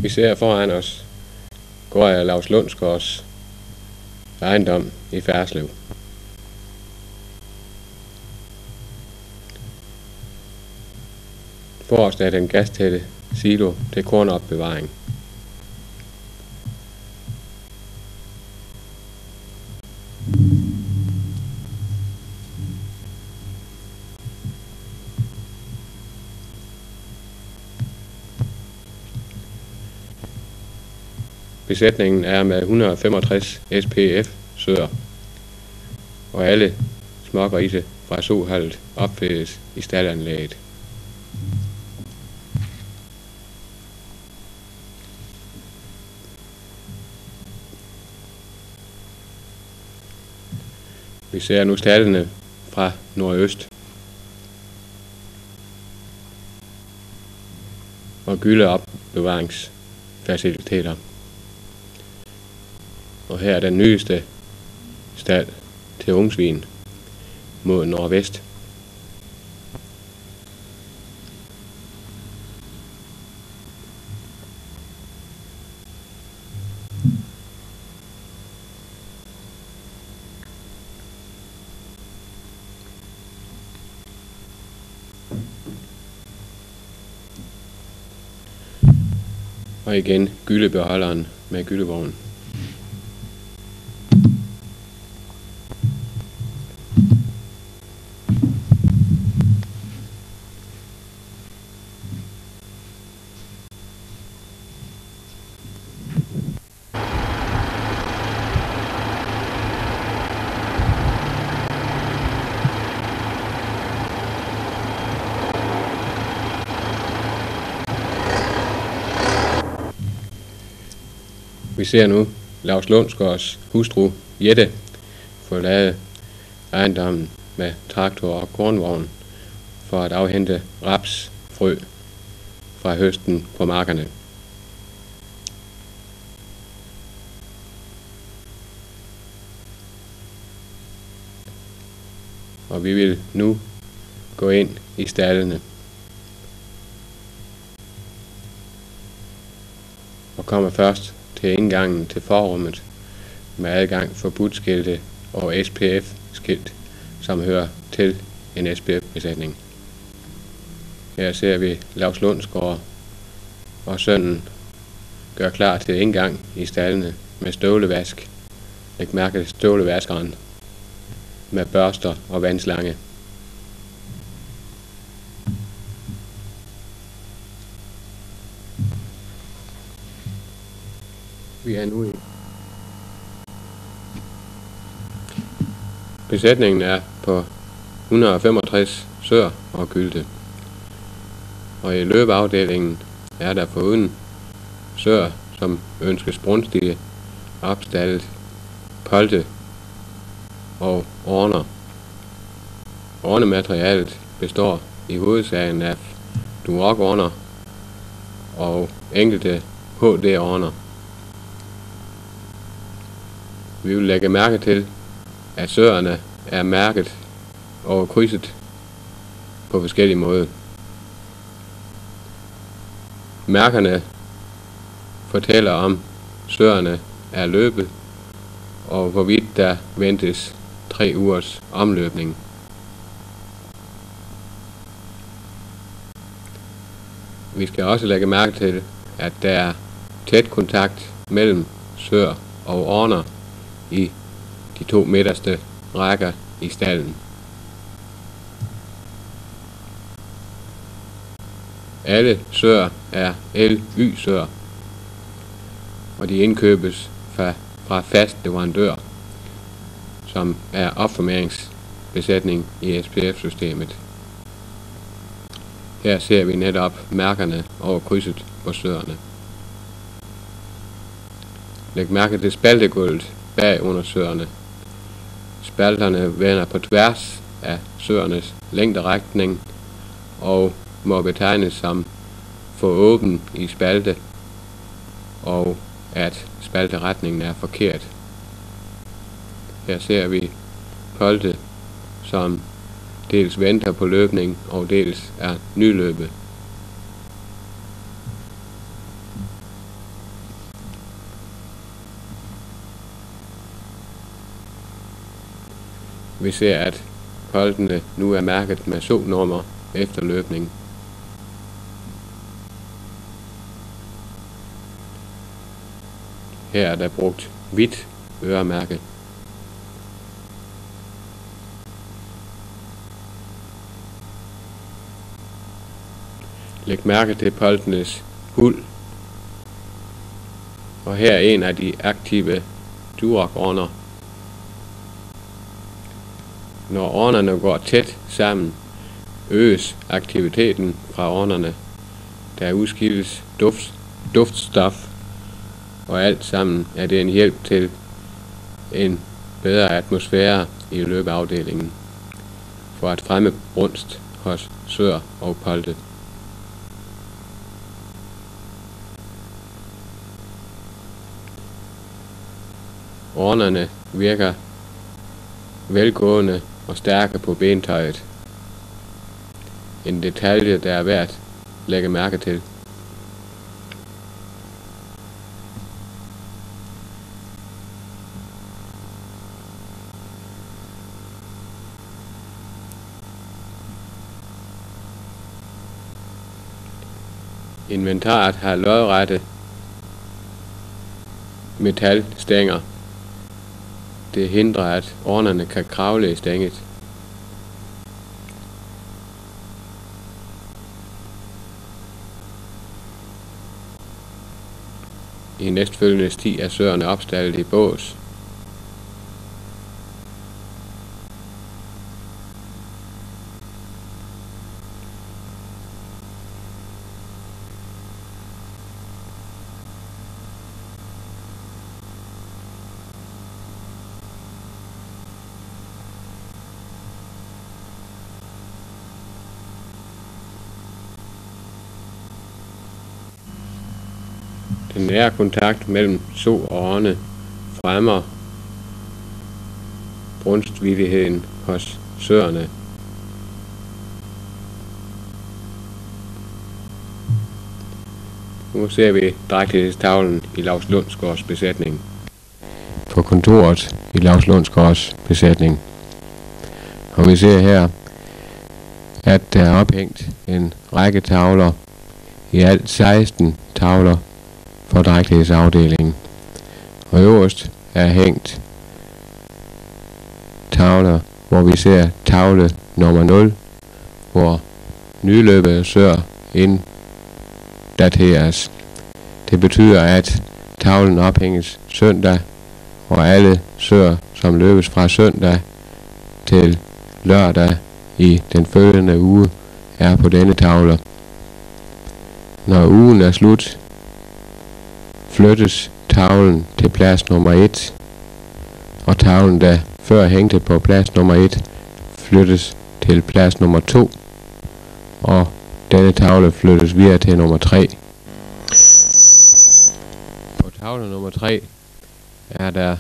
Vi ser foran os går jeg Laus Lundsgaards ejendom i Ferslev. Forrest er den gastætte silo til kornopbevaring. Besætningen er med 165 SPF søer, og alle smågrise fra sohaldet opfedes i staldanlægget. Vi ser nu staldene fra nordøst og gyldeopbevaringsfaciliteter. Og her er den nyeste stald til ungsvin mod nordvest. Og igen gyldebeholderen med gyldevogn. Vi ser nu Laus Lundsgaards hustru Jette forlade ejendommen med traktor og kornvogn for at afhente rapsfrø fra høsten på markerne. Og vi vil nu gå ind i staldene og kommer først til indgangen til forrummet med adgang forbudt-skilte og SPF-skilt, som hører til en SPF-besætning. Her ser vi Laus Lundsgaard og sønnen gør klar til indgang i staldene med støvlevask. Læg mærke til støvlevaskeren med børster og vandslange. Vi er nu i. Besætningen er på 165 søer og gylte. Og i løbeafdelingen er der foruden søer, som ønskes brunstige, opstallet, polte og orner. Ornematerialet består i hovedsagen af duroc-orner og enkelte HD-orner. Vi vil lægge mærke til, at søerne er mærket og krydset på forskellige måder. Mærkerne fortæller om søerne er løbet, og hvorvidt der ventes 3 ugers omløbning. Vi skal også lægge mærke til, at der er tæt kontakt mellem søer og orner i de 2 midterste rækker i stallen. Alle søer er LY-søer, og de indkøbes fra fast leverandør, som er opformeringsbesætning i SPF-systemet. Her ser vi netop mærkerne over krydset på søerne. Læg mærke til spaltegulvet bag under søerne. Spalterne vender på tværs af søernes længderetning og må betegnes som for åben i spalte, og at spalteretningen er forkert. Her ser vi polte, som dels venter på løbning og dels er nyløbet. vi ser, at poltene nu er mærket med SO-nummer efter løbning. Her er der brugt hvidt øremærke. Læg mærke til poltenes huld. Og her er en af de aktive Duroc-årner. Når årnerne går tæt sammen, øges aktiviteten fra årnerne. Der udskiftes duftstof, og alt sammen er det en hjælp til en bedre atmosfære i løbeafdelingen for at fremme brunst hos sør og polte. Årnerne virker velgående og stærke på bentøjet. En detalje, der er værd at lægge mærke til. Inventaret har lodrette metalstænger. Det hindrer, at årnerne kan kravle i stænget. I næstfølgende sti er søerne opstallet i bås. Den nære kontakt mellem so og årne fremmer brunstvilligheden hos søerne. Nu ser vi drægtighedstavlen i Laus Lundsgaards besætning. På kontoret i Laus Lundsgaards besætning. Og vi ser her, at der er ophængt en række tavler, i alt 16 tavler for drægtighedsafdelingen. Og øverst er hængt tavler, hvor vi ser tavle nummer 0, hvor nyløbede sør inddateres. Det betyder, at tavlen ophænges søndag, og alle sør, som løbes fra søndag til lørdag i den følgende uge, er på denne tavle. Når ugen er slut, flyttes tavlen til plads nummer 1, og tavlen, der før hængte på plads nummer 1, flyttes til plads nummer 2, og denne tavle flyttes videre til nummer 3. På tavle nummer 3 er der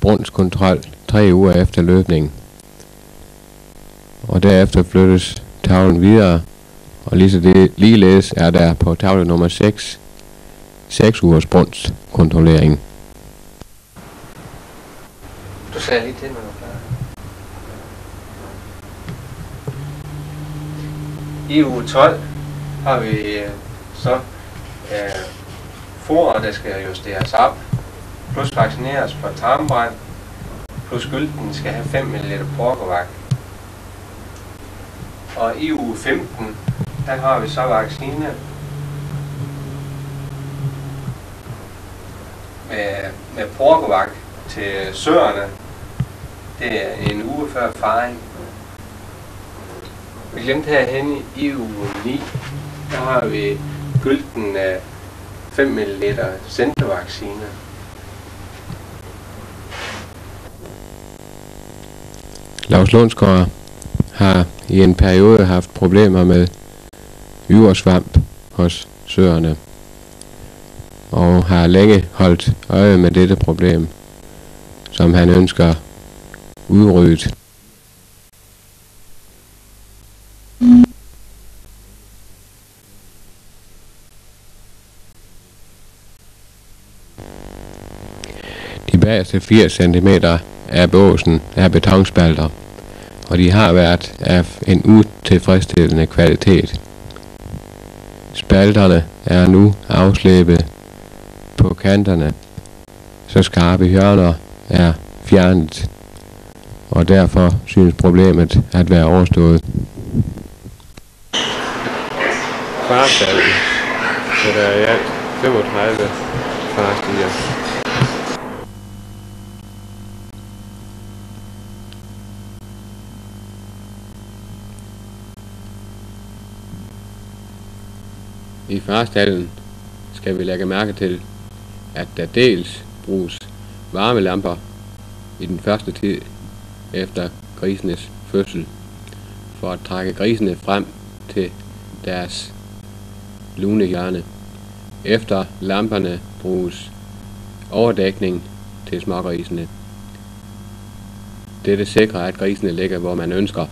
brunstkontrol 3 uger efter løbning, og derefter flyttes tavlen videre, og ligeledes er der på tavle nummer 6 ugers brunstkontrollering. Du sagde lige til mig, når klar. I uge 12 har vi så forer, der skal justeres op, plus vaccineres for tarmbrand, plus gylden skal have 5 ml porkovak. Og i uge 15, der har vi så vaccine med porkovak til søerne. Det er en uge før faring. Vi glemte herhen i uge 9, der har vi gylden af 5 ml centervaccine. Laus Lundsgaard har i en periode haft problemer med yversvamp hos søerne, og har længe holdt øje med dette problem, som han ønsker udryddet. De bagerste 80 cm af båsen er betonspalter, og de har været af en utilfredsstillende kvalitet. Spalterne er nu afslæbet på kanterne, så skarpe hjørner er fjernet, og derfor synes problemet at være overstået. Farstallen, så der er i alt 35 farstier. I farstallen skal vi lægge mærke til, at der dels bruges varmelamper i den første tid efter grisenes fødsel, for at trække grisene frem til deres lune hjørne. Efter lamperne bruges overdækning til smågrisene. Dette sikrer, at grisene ligger, hvor man ønsker.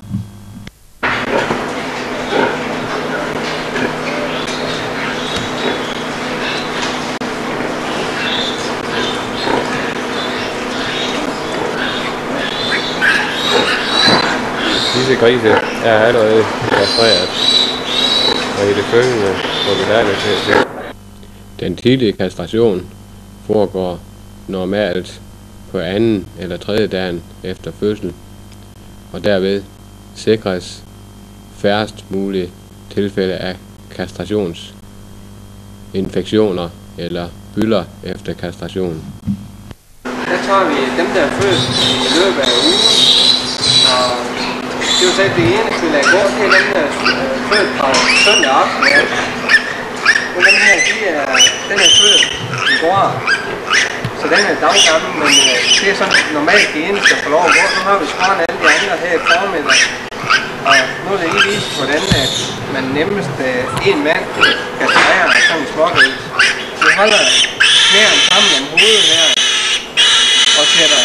Disse grise er allerede kastreret, og i det følgende får vi lærerne til. Den tidlige kastration foregår normalt på anden eller tredje dagen efter fødsel, og derved sikres færrest mulige tilfælde af kastrationsinfektioner eller bylder efter kastration. Der tager vi dem, der er født i løbet af ugen, og det er jo så det eneste, vi lader gå, det er dem, der er født fra søndag aften. Og den her, den er født i går, så den er daggammel, men det er sådan normalt det eneste, der får lov at gå. Nu har vi skåret alle de andre her i formiddag, og nu er det ikke vist, hvordan man nemmest en mand kan trære sådan en smågris. Så vi holder knæren sammen om hovedet her, og sætter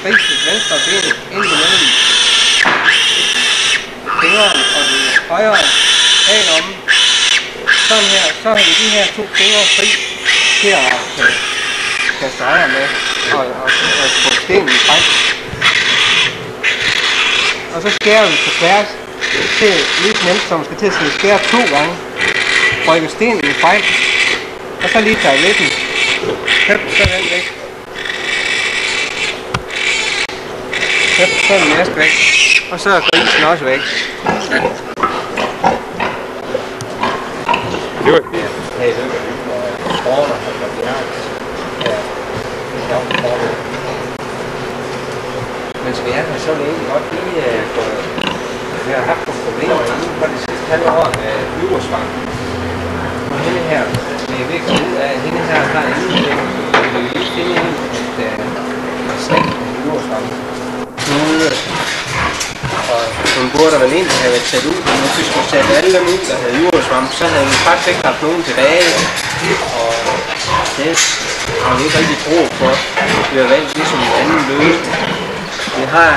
grisens venstre ben ind imellem fingeren og det højre baglomme. Sådan her, så har vi de her to fingre fri til at kastrere med og få stenen frem. Og så skærer vi på tværs til lige nemt, som skal til at skære 2 gange. Rykker stenen frem, og så lige tager lidt. Køb, så er den væk. Køb, så er den næste væk. Og så er grisen også væk. Det var Hey, det er former, og vi har mens vi er her, så er det egentlig godt lige vi har haft nogle problemer inden for det sidste halve år med yversvamp. Og hende her, vi er ved at gå ud af, hende her har ingen ting, så vi vil lige finde et slæg med yversvamp. Og hun burde vel egentlig have været sat ud, men hvis vi skulle sætte alle dem ud, der havde yversvamp, så havde vi faktisk ikke haft nogen tilbage. Og det har vi ikke rigtig brug for. Vi har valgt ligesom en anden løsning. Vi har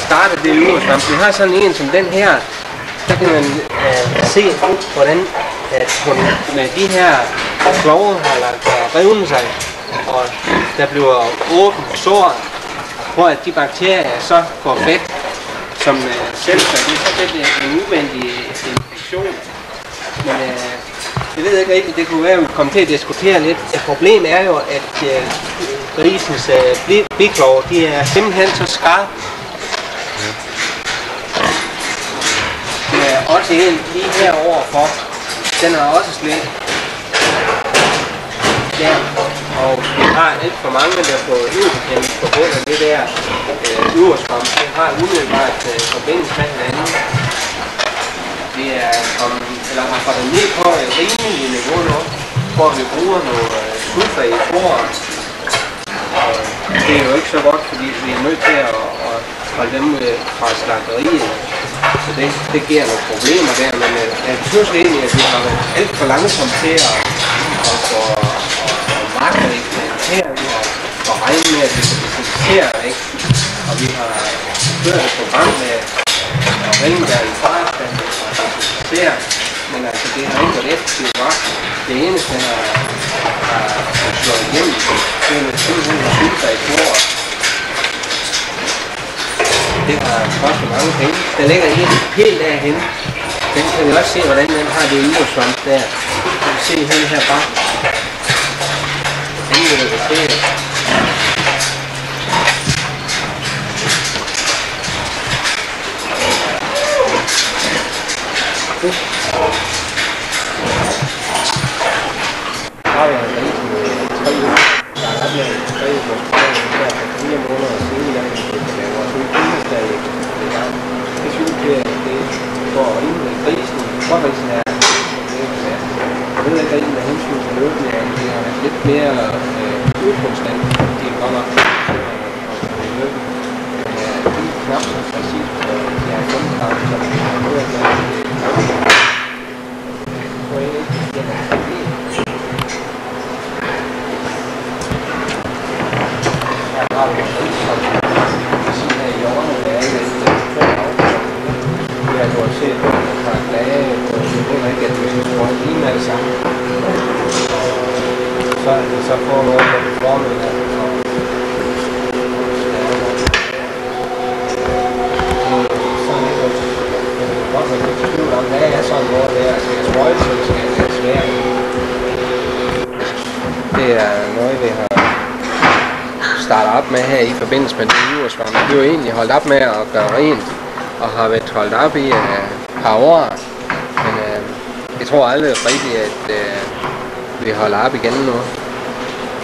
startet det yversvamp. Vi har sådan en som den her. Der kan man se, hvordan at hun med de her kloge har lagt revne sig. Og der bliver åbent sår, hvor at de bakterier så får fedt, som selv så det er en uvendig infektion. Men jeg ved ikke rigtigt, det kunne være, at vi kommer til at diskutere lidt. Problemet er jo, at grisens biklov, de er simpelthen så skarpe. Det er også en lige heroverfor. Den har også slet. Der. Og vi har alt for mange, der får udbetændt på grund af det der yversvamp. Det har umiddelbart forbindelse med hinanden. Vi er har fået det ned på et rimeligt niveau nu, hvor vi bruger noget sulfat i foråret. Det er jo ikke så godt, fordi vi er nødt til at holde dem fra slagteriet. Så det giver nogle problemer der, men jeg synes egentlig, at vi har været alt for langsomt til at få markedet implementere. Vi har fået regnet med, at vi kan implementere, ikke? Og vi har ført et program med at ringe der i farstand og implementere. Men altså, det har ikke været effektivt nok. Det eneste, der har slået igennem, det er med 700 filter i bordet. Det har kostet mange penge. Den ligger helt derhen. Den kan vi også se, hvordan den har det ydersvamp der. Du kan se hele her bag. Den vil du se. Har jeg en rigtig 3 uger. Jeg har ret med 3 uger. Der for 4 måneder siden, jeg kan lave vores udkundesdag i gang. Det synes jeg, at det går ind med grisen. Forrisen er jeg ved ikke rigtig med hensyn til løbningen. De har været lidt mere udkonstant. De er godt nok de er knap så præcis på de her grundkrav, som vi har hørt med. Så er det ikke her har vi en gris, som ved siden af hjørnet er lidt vi har jo set på et par klage, og det er ikke, at vi skal prøve lige med det samme. Så får vi noget af formen af sådan lidt godt være lidt tvivl om, hvad er sådan noget der, skal jeg sprøjte, så det skal være svært. Det er noget, vi har startet op med her i forbindelse med den ydersvamp. Vi har jo egentlig holdt op med at gøre rent, og har været holdt op i et par år. Men jeg tror aldrig rigtigt, at vi holder op igen nu.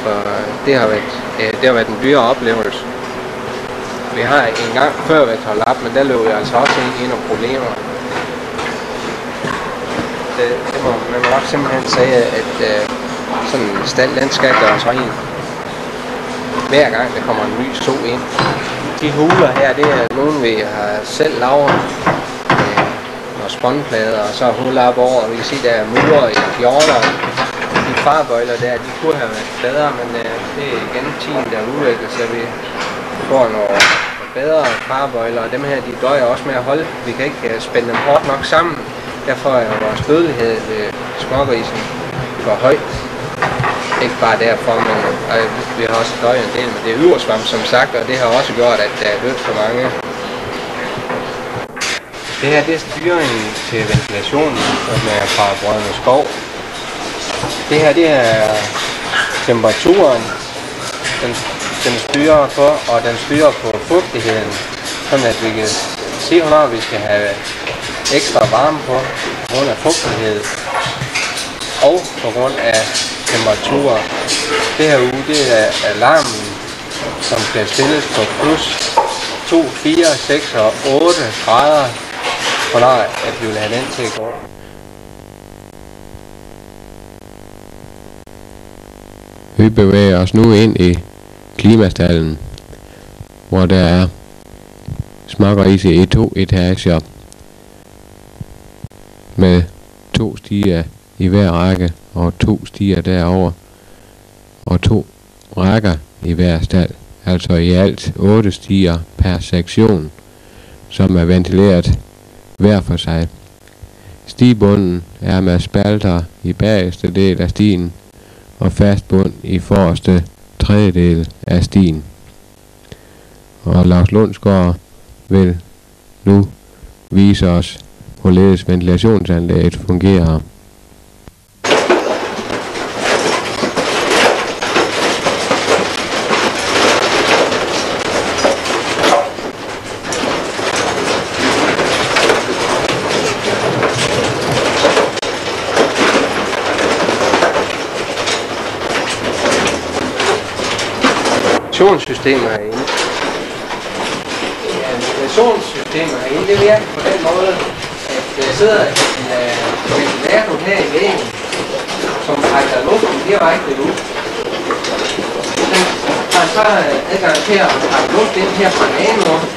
For det har været en dyre oplevelse. Vi har en gang før været holdt op, men der løb jeg altså også ind i nogle problemer. Det må man nok simpelthen sige, at sådan en stald, den skal gøres ren. Hver gang der kommer en ny so ind. De huler her, det er nogle vi har selv lavet med spåndplader, og så huller op over, og vi kan se der er murer i hjørner. De farbøjler der, de kunne have været bedre, men det er igen tiden der udvikler sig, vi får nogle bedre farbøjler, og dem her de døjer også med at holde. Vi kan ikke spænde dem hårdt nok sammen, derfor er vores dødelighed ved smågrisen for høj. Ikke bare derfor, men vi har også døjet en del med det ydersvamp, som sagt, og det har også gjort, at der er dødt for mange. Det her det er styringen til ventilationen med fra Brødrene Skov. Det her det er temperaturen, den styrer på, og den styrer på fugtigheden, sådan at vi kan se, hvornår vi skal have ekstra varme på grund af fugtighed og på grund af temperatur. Det her uge, det er alarmen, som skal stilles på plus 2, 4, 6 og 8 grader, hvornår at vi vil have den til at gå. Vi bevæger os nu ind i klimastallen, hvor der er smågrise i 2 etager med 2 stiger i hver række og 2 stiger derover og 2 rækker i hver stald, altså i alt 8 stiger per sektion, som er ventileret hver for sig. Stigebunden er med spalter i bagerste del af stien og fast bund i forreste tredjedel af stien. Og Lars Lundsgaard vil nu vise os, hvorledes ventilationsanlægget fungerer. Ventilationssystemet herinde. Ja, ventilationssystemet herinde, det virker på den måde, at der sidder en ventilator her i væggen, som trækker luften direkte ud. Den har så adgang til at trække luft ind her fra en anden luft.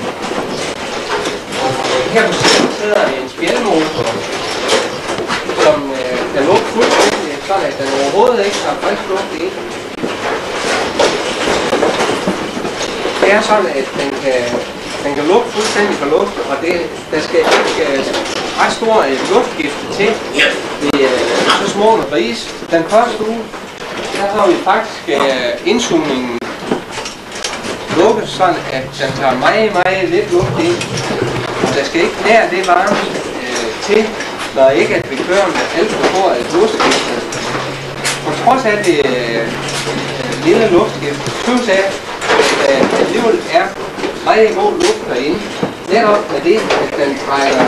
Her på siden sidder en spjælmotor, som kan lukke fuldstændig, sådan at den overhovedet ikke har frisk luft i. Det er sådan, at den kan lukke fuldstændig for luft, og der skal ikke ret stor luftskifte til ved så små med grise. Den første uge, der har vi faktisk indsugningen lukkes sådan, at den tager meget lidt luft ind. Og der skal ikke nær det varme til, når ikke at vi kører med alt for stor et luftskifte. På trods af det lille luftskifte, plus af, at alligevel er meget god luft derinde. Netop med det, at den trækker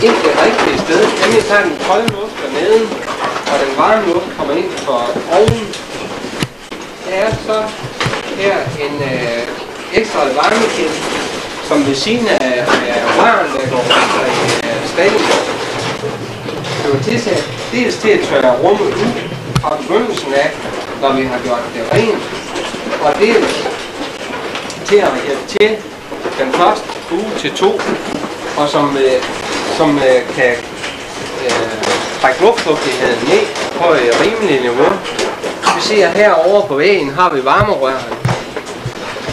ind det rigtige sted. Nemlig tager den kolde luft dernede, og den varme luft kommer ind for oven. Der er så her en ekstra varmekilde, som ved siden af røren, der går i stallen. Det var tilsat dels til at tørre rummet ud fra begyndelsen af, når vi har gjort det rent, og dels til at hjælpe til den første uge til 2, og som kan trække luftfugtigheden ned på et rimeligt niveau. Vi ser herovre på væggen har vi varmerørene.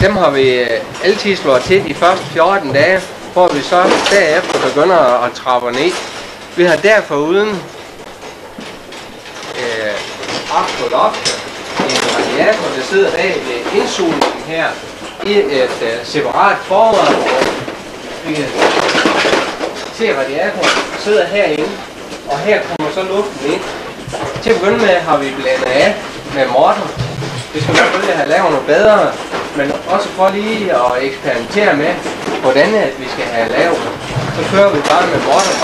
Dem har vi altid slået til de første 14 dage, hvor vi så derefter begynder at trappe ned. Vi har derfor uden op på loftet en radiator, der sidder bag ved indsugningen her i et separat forråd. Vi kan se radiatoren sidder herinde, og her kommer så luften ind. Til at begynde med har vi blandet af med morter. Det skal vi selvfølgelig have lavet noget bedre, men også for lige at eksperimentere med, hvordan at vi skal have lavet. Så kører vi bare med morter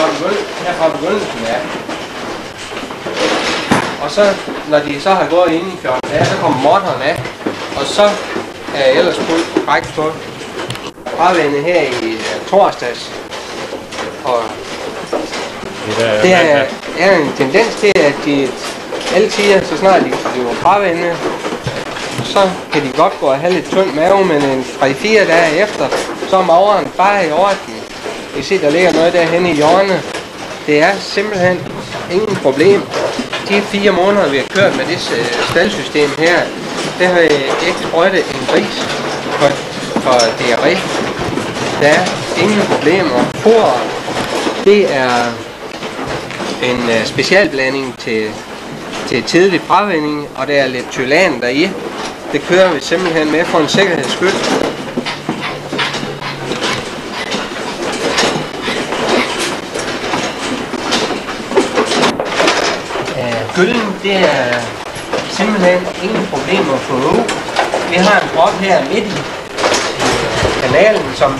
fra begyndelsen af. Og så, når de så har gået ind i 14 dage, så kommer morterne af, og så er jeg ellers fuldt træk på fravændet her i torsdags. Og det er en tendens til, at de altid, så snart de bliver fravændet, så kan de godt gå og have lidt tynd mave, men en 3-4 dage efter, så er mageren bare i orden. I ser, der ligger noget derhenne i hjørnet. Det er simpelthen ingen problem. De 4 måneder, vi har kørt med det staldsystem her, der har jeg ikke sprøjtet en gris for diarré. Der er ingen problemer. Foder, det er en specialblanding til tidlig fravænning, og der er lidt tylan deri. Det kører vi simpelthen med for en sikkerheds skyld. Gylden, det er simpelthen ingen problemer at få ud. Vi har en prop her midt i kanalen, som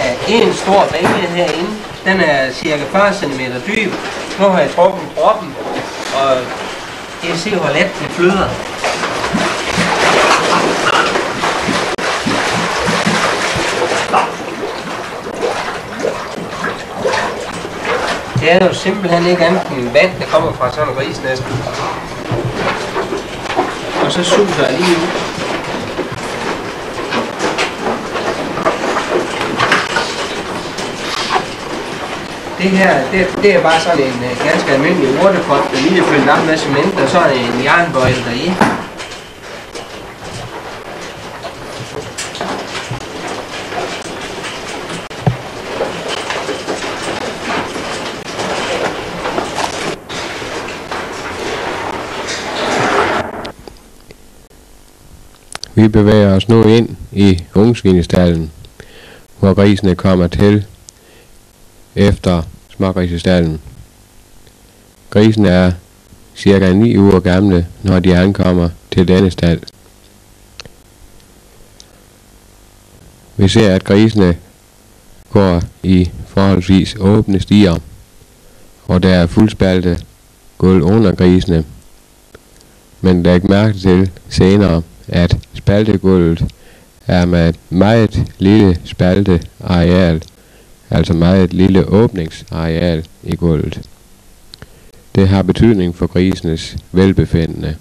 er en stor bænke herinde. Den er cirka 40 cm dyb. Nu har jeg trukket proppen, og I kan se, hvor let det flyder. Det er jo simpelthen ikke andet end vand, der kommer fra sådan en gris næsten. Og så suger jeg lige ud. Det her, det er bare sådan en ganske almindelig urtepot, der lige er fyldt op med cement, og så er en jernbøjle deri. Vi bevæger os nu ind i ungsvinestallen, hvor grisene kommer til efter smågrisestallen. Grisene er cirka 9 uger gamle, når de ankommer til denne stald. Vi ser, at grisene går i forholdsvis åbne stier, og der er fuldspaltet gulv under grisene. Men læg mærke til senere, at spaltegulvet er med et meget lille spalteareal, altså meget lille åbningsareal i gulvet. Det har betydning for grisenes velbefindende.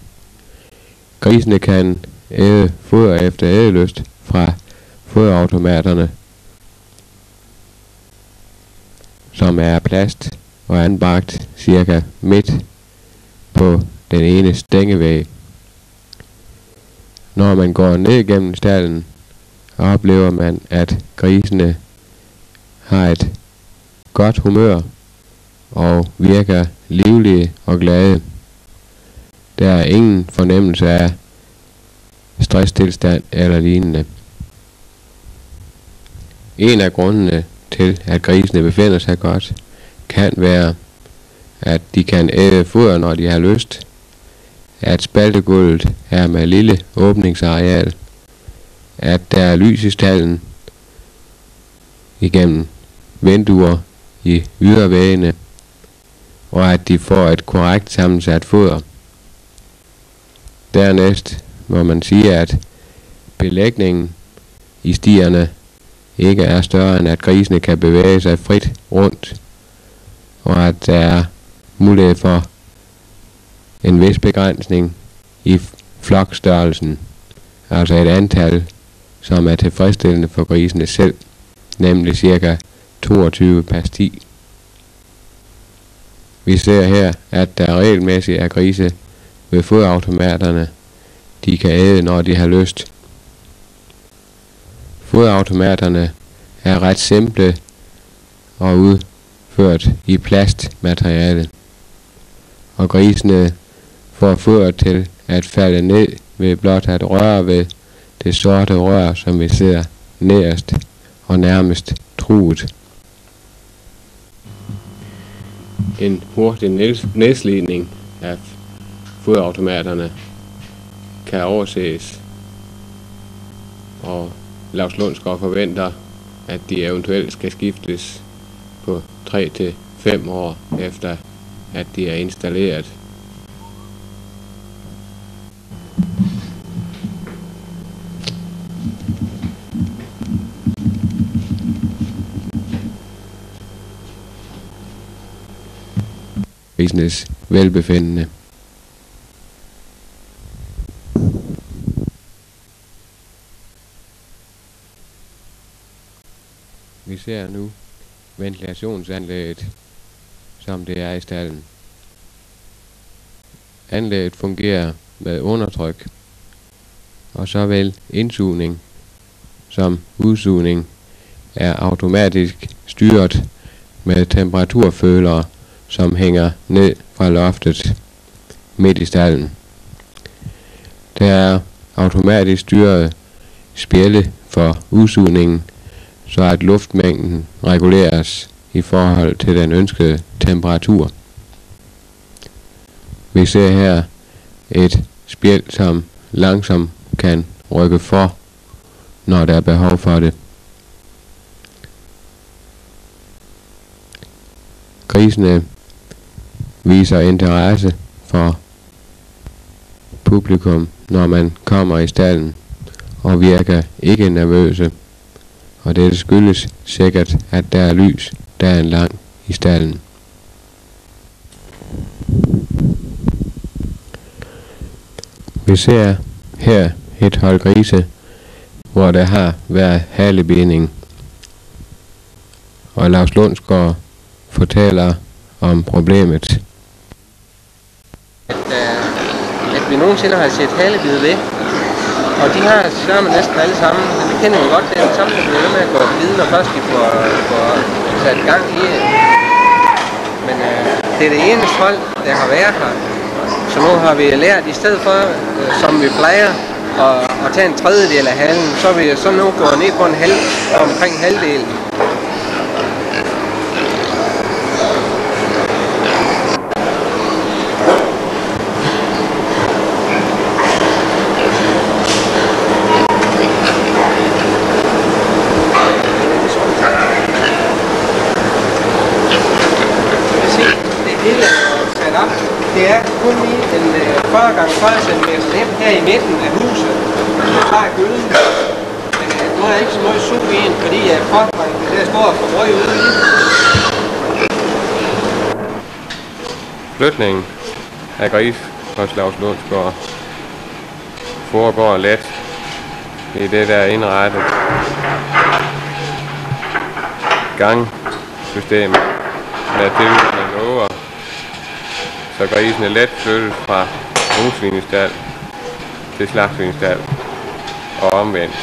Grisene kan æde foder efter ædelyst fra foderautomaterne, som er plast og anbragt cirka midt på den ene stængevæg. Når man går ned gennem stallen, oplever man, at grisene har et godt humør og virker livlige og glade. Der er ingen fornemmelse af stresstilstand eller lignende. En af grundene til, at grisene befinder sig godt, kan være, at de kan æde foder, når de har lyst, at spaltegulvet er med lille åbningsareal, at der er lys i stalden igennem vinduer i ydervæggene, og at de får et korrekt sammensat foder. Dernæst må man sige, at belægningen i stierne ikke er større end at grisene kan bevæge sig frit rundt, og at der er mulighed for en vis begrænsning i flokstørrelsen, altså et antal, som er tilfredsstillende for grisene selv, nemlig ca. 22 per sti. Vi ser her, at der regelmæssigt er grise ved fodautomaterne. De kan æde, når de har lyst. Fodautomaterne er ret simple og udført i plastmateriale, og grisene får foder til at falde ned ved blot at røre ved det sorte rør, som vi ser nederst og nærmest truet. En hurtig nedslidning af fodautomaterne kan overses, og Laus Lundsgaard forventer, at de eventuelt skal skiftes på 3 til 5 år efter, at de er installeret. Grisenes velbefindende. Vi ser nu ventilationsanlægget, som det er i stalden. Anlægget fungerer med undertryk, og såvel indsugning som udsugning er automatisk styret med temperaturfølere, som hænger ned fra loftet midt i stalden. Der er automatisk styret spjælde for udsugningen, så at luftmængden reguleres i forhold til den ønskede temperatur. Vi ser her et spjæld, som langsomt kan rykke for, når der er behov for det. Grisene viser interesse for publikum, når man kommer i stalden, og virker ikke nervøse, og det skyldes sikkert, at der er lys dagen lang i stalden. Vi ser her et hold grise, hvor der har været halebinding, og Laus Lundsgaard fortæller om problemet. At vi nogensinde har set halebid ved, og de har sørme næsten alle sammen, men det kender vi godt, det er den samme, der bliver ved med at gå videre, når først de får sat gang i det. Men det er det eneste hold, der har været her. Så nu har vi lært, i stedet for, som vi plejer, at tage en tredjedel af halen, så er vi så nu gået ned på omkring halvdelen. Det er kun lige en 40 x 40 cm her i midten af huset. Der er gylden. Men nu er jeg ikke så meget sup i en, fordi jeg påtrænger det der store forbrøg ude i. Flytningen af gris hos Laus Lundsgaard foregår let i det der indrettet gangsystem med tilhørende låger, så grisene let flyttes fra ungsvinestal til slagtsvinestal og omvendt.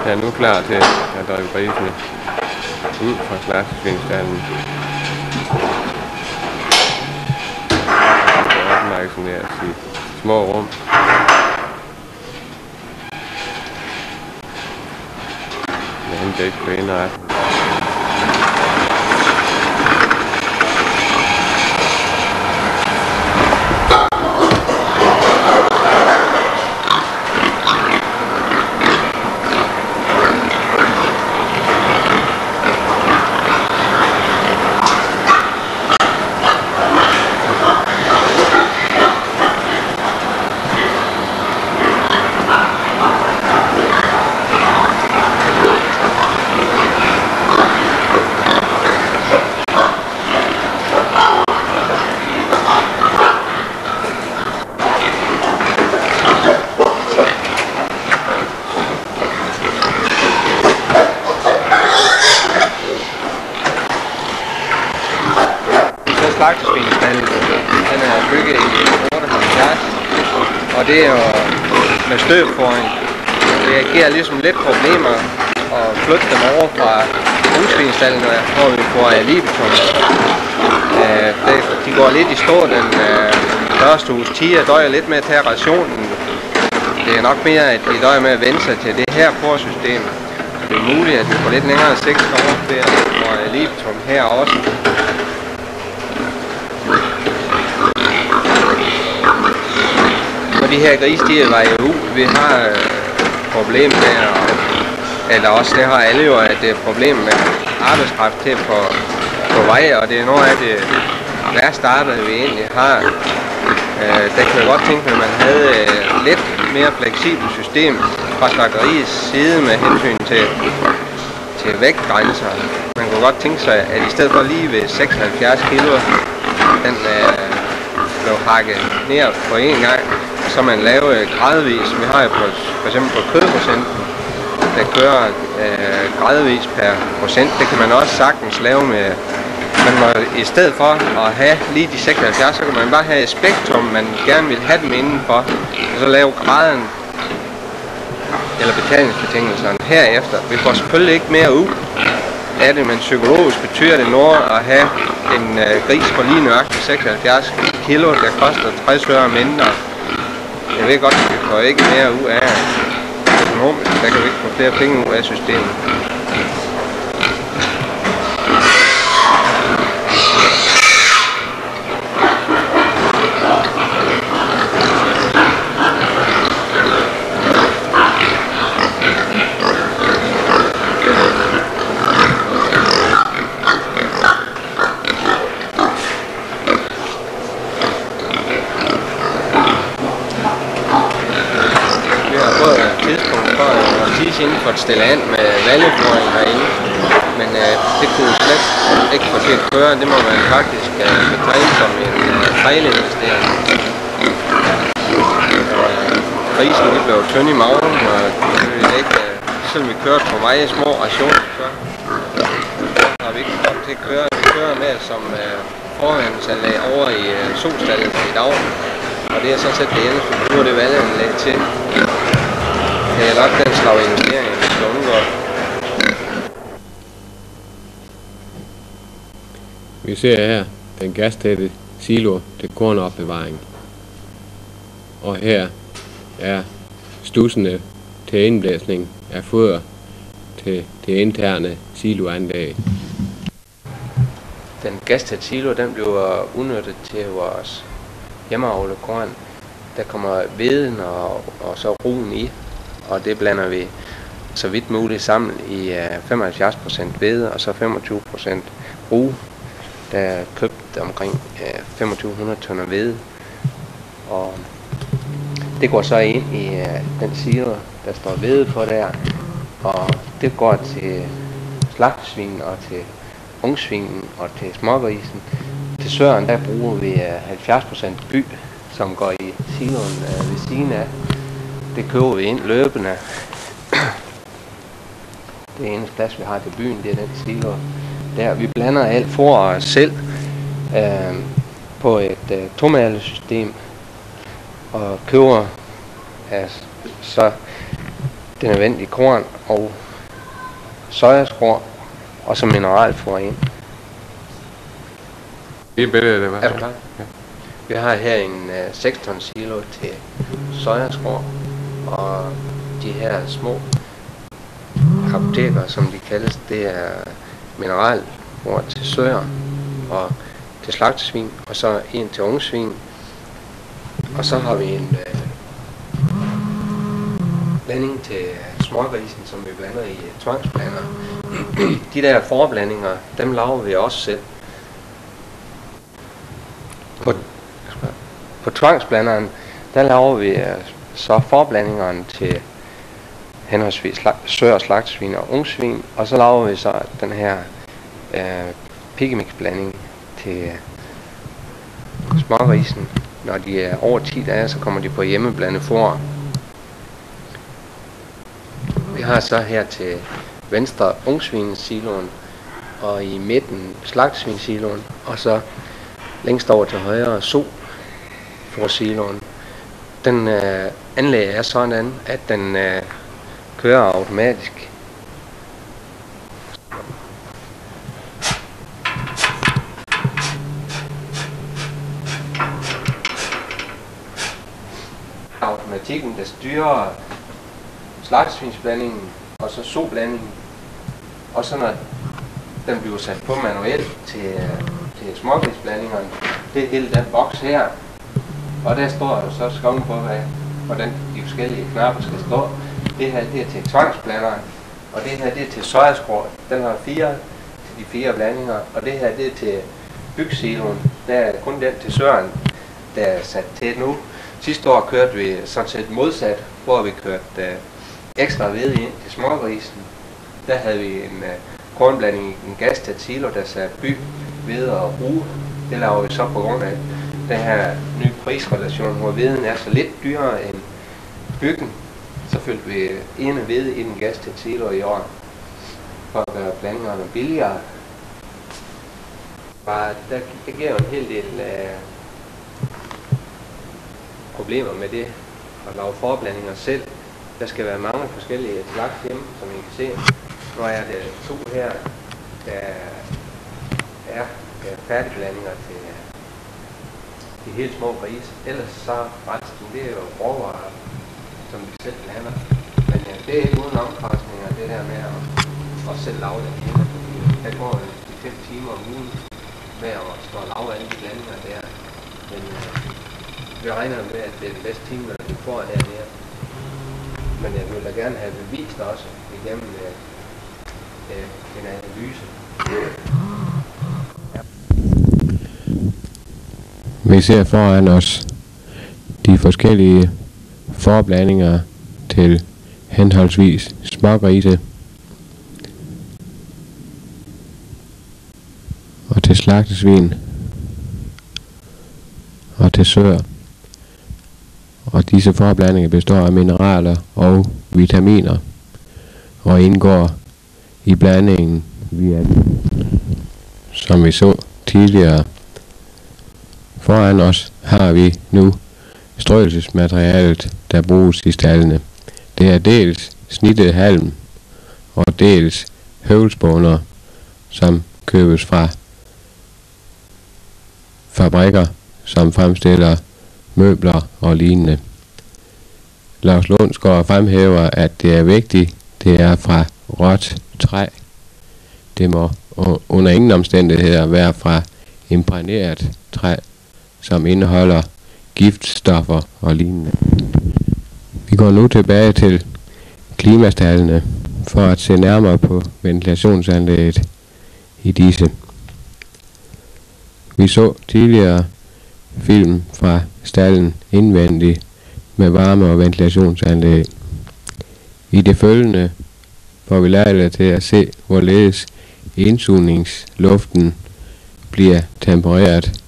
Jeg er nu klar til at drive grisene ud fra slagtsvinestallen. udsektioneres i små rum. Jeg henter ikke på indretning. Slagtesvinstallen, den er bygget i 78, og det er jo med støvforing. Det giver ligesom lidt problemer at flytte dem over fra brugsvinstallen, hvor vi får libeton. De går lidt i stå den første uges tid, og døjer lidt med at tage rationen. Det er nok mere, at de døjer med at vende sig til det her forsystem. Det er muligt, at vi får lidt længere sigt over ved at få libeton her også. Og de her grise, de vejer ud. Vi har problem med, eller også det har alle jo, at det er et problem med arbejdskraft til på vej, og det er noget af det værste arbejde, vi egentlig har. Der kan jeg godt tænke, at man havde lidt mere fleksibelt system fra slagteriets side med hensyn til vægtgrænser. Man kunne godt tænke sig, at i stedet for lige ved 76 kilo, den blev hakket ned på en gang, så man laver gradvis. Vi har jo for eksempel på kødprocenten, der kører gradvis per procent. Det kan man også sagtens lave med. Man må, i stedet for at have lige de 76, så kan man bare have et spektrum, man gerne vil have dem indenfor, og så lave graden eller betalingsbetingelserne herefter. Vi får selvfølgelig ikke mere ud af det, men psykologisk betyder det noget at have en gris på lige nøjagtigt 76 kilo, der koster 60 øre mindre. Jeg ved godt, at vi får ikke mere ud af økonomisk, der kan vi ikke få flere penge ud af systemet. Inden for at stille an med valgføring herinde, men det kunne vi slet ikke få til at køre. Det må man faktisk betegne som en fejlinvestering. Prisen blev tynd i maven, og ikke, selvom vi kørte på meget små rationer, så har vi ikke kommet til at køre. Vi kører med som forhandsanlæg over i solstallet i dag, og det er sådan set det eneste, vi bruger det valganlæg til. Det er nok den slags investering, vi skal undgå. Vi ser her den gastætte silo til kornopbevaring. Og her er studsene til indblæsning af foder til det interne siloanlæg. Den gastætte silo, den bliver udnyttet til vores hjemmeavlede korn. Der kommer veden og så roen i. Og det blander vi så vidt muligt sammen i 75% hvede og så 25% rug. Der er købt omkring 2500 tønder hvede. Og det går så ind i den silo, der står hvede på der. Og det går til slagtesvinen og til ungsvinen og til smågrisen. Til søren der bruger vi 70% by, som går i siloen ved siden af. Det køber vi ind løbende. Det eneste plads, vi har til byen, det er den silo. Der vi blander alt for os selv på et tomalesystem og køber så det nødvendige korn og sojaskår og så mineralfoder ind. Det er billedet, det var. Er du klar? Ja. Vi har her en 6-ton silo til sojaskår, og de her små apoteker, som de kaldes, det er mineralord til søer og til slagtesvin, og så en til ungsvin. Og så har vi en blanding til smågrisen, som vi blander i tvangsblander. De der forblandinger, dem laver vi også selv. På tvangsblanderen, der laver vi så forblandingerne til henholdsvis søer, slagtesvin og ungsvin, og så laver vi så den her piggemix-blanding til smågrisen. Når de er over 10 dage, så kommer de på hjemmeblandet foder. Vi har så her til venstre ungsvinesiloen, og i midten slagtesvinesiloen, og så længst over til højre for siloen. Den anlæg er sådan, at den kører automatisk. Automatikken, der styrer slagtesvinsblandingen og så soblandingen, og så når den bliver sat på manuelt til smågrisblandingerne, det er hele den boks her, og der står jo så skrevet på, hvordan de forskellige knapper skal stå. Det her, det er til tvangsblanderen, og det her, det er til sojaskår. Den har 4 til de 4 blandinger, og det her, det er til byggesiloen. Der er kun den til søren, der er sat til nu. Sidste år kørte vi sådan set modsat, hvor vi kørte ekstra ved ind til smågrisen. Der havde vi en kornblanding i en gastæt silo, der satte by, ved og rue. Det laver vi så på grund af den her nye prisrelation, hvor veden er så lidt dyrere end byggen. Så fyldte vi ene ved i den gastæt silo i år, for at gøre blandingerne billigere. Bare der giver jo en hel del problemer med det at lave forblandinger selv. Der skal være mange forskellige slags hjemme, som I kan se. Nu er det 2 her, der er færdigblandinger til de helt små grise. Ellers så resten, det er jo råvarer, som vi selv blander. Men det er ikke uden omkostninger, det der med at selv lave det hele. Der går de 5 timer om ugen med at stå og lave alle de blandinger der. Men vi regner med, at det er den bedste time, når vi får hernede. Men jeg vil da gerne have bevist også igennem en analyse. Ja. Vi ser foran os de forskellige forblandinger til henholdsvis smågrise og til slagtesvin og til søer. Og disse forblandinger består af mineraler og vitaminer og indgår i blandingen via, som vi så tidligere. Foran os har vi nu strøelsesmaterialet, der bruges i staldene. Det er dels snittet halm og dels høvlspåner, som købes fra fabrikker, som fremstiller møbler og lignende. Lars Lundsgaard fremhæver, at det er vigtigt, det er fra råt træ. Det må under ingen omstændigheder være fra imprægneret træ, som indeholder giftstoffer og lignende. Vi går nu tilbage til klimastallene for at se nærmere på ventilationsanlægget i disse. Vi så tidligere film fra stallen indvendigt med varme- og ventilationsanlæg. I det følgende får vi lejlighed til at se, hvorledes indsugningsluften bliver tempereret,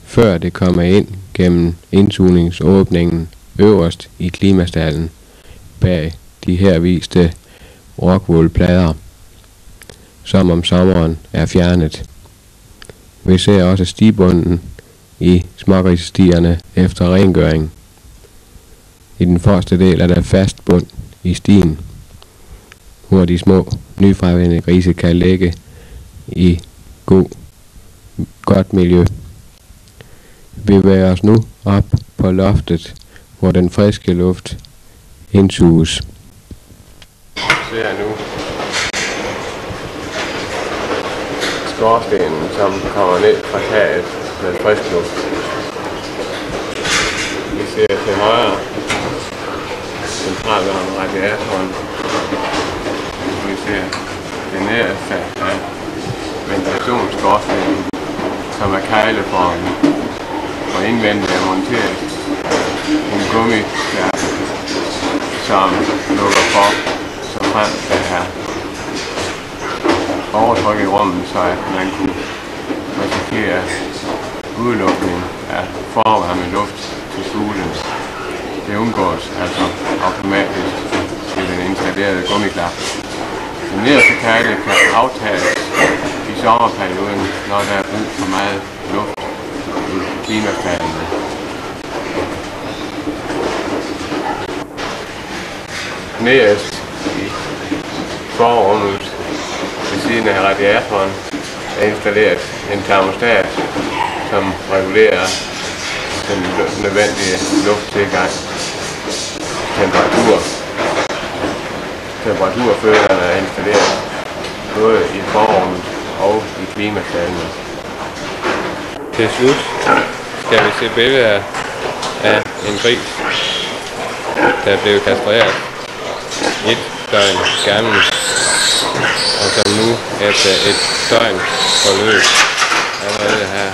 før det kommer ind gennem indsugningsåbningen øverst i klimastallen bag de her viste rockwoolplader, som om sommeren er fjernet. Vi ser også stigebunden i smågrisstierne efter rengøring. I den første del er der fast bund i stien, hvor de små nyfraværende grise kan ligge i godt miljø. Vi bevæger os nu op på loftet, hvor den friske luft indsuges. Ser nu skorstenen, som kommer ned fra taget med frisk luft. Vi ser til højre centralt om radiatoren. Vi ser det nederste af ventilationsskorstenen, som er kegleformet, og indvendigt er monteret en gummikærp, som lukker for, så frem til her overtryk i rummet, så at man kunne risikere udelukning af forvarmet luft til sulen. Det undgås altså automatisk til den installerede gummiklap. Den nederste kegle kan aftages i sommerperioden, når der er brug for meget luft i klimastallene. Nederst i forrummet ved siden af radiatoren er installeret en termostat, som regulerer den nødvendige lufttilgang. Temperaturfølerne er installeret både i forrummet og i klimastallene. Til slut skal vi se billeder af en gris, der blev kastreret 1 døgn gammel, og som nu efter et døgn forløb allerede har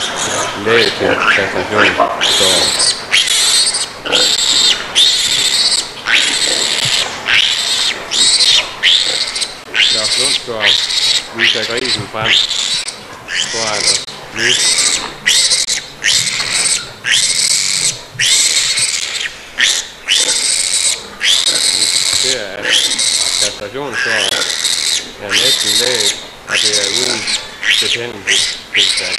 læget til kastrationsskåret. Lars Lundsgaard viser grisen frem foran os nu. Vi ser, at kastrationsskåret er næsten læget, og det er uden betændelsestilstand.